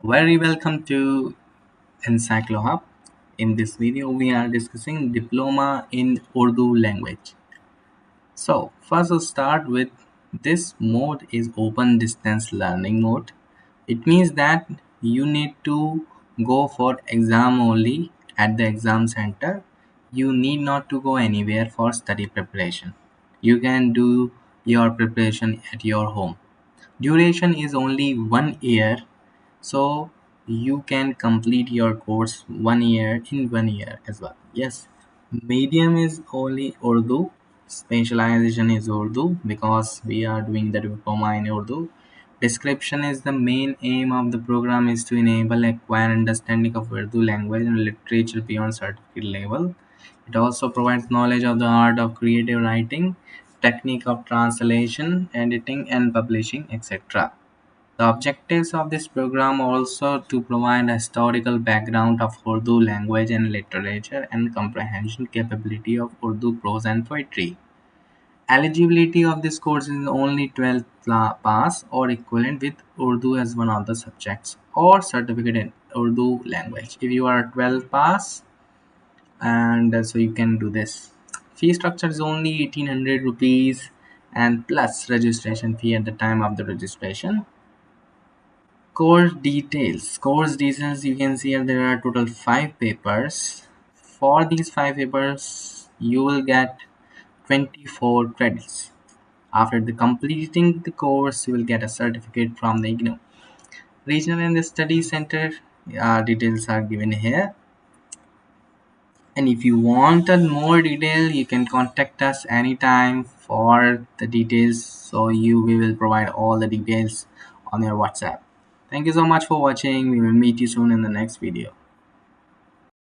Very welcome to Encyclo Hub. In this video, we are discussing Diploma in Urdu Language. So, first we'll start with this mode is open distance learning mode. It means that you need to go for exam only at the exam center. You need not to go anywhere for study preparation. You can do your preparation at your home. Duration is only 1 year, so you can complete your course 1 year in 1 year as well. Yes, medium is only Urdu. Specialization is Urdu because we are doing the diploma in Urdu. Description is the main aim of the program is to enable acquire understanding of Urdu language and literature beyond certificate level. It also provides knowledge of the art of creative writing, technique of translation, editing and publishing, etc. The objectives of this program are also to provide a historical background of Urdu language and literature and comprehension capability of Urdu prose and poetry. Eligibility of this course is only 12th pass or equivalent with Urdu as one of the subjects or certificate in Urdu language. If you are 12th pass, and so you can do this. Fee structure is only 1800 rupees and plus registration fee at the time of the registration. Course details, you can see here there are total 5 papers. For these 5 papers you will get 24 credits. After the completing the course you will get a certificate from the IGNOU. Regional and study center details are given here, and if you want a more detail you can contact us anytime for the details, so we will provide all the details on your WhatsApp. Thank you so much for watching. We will meet you soon in the next video.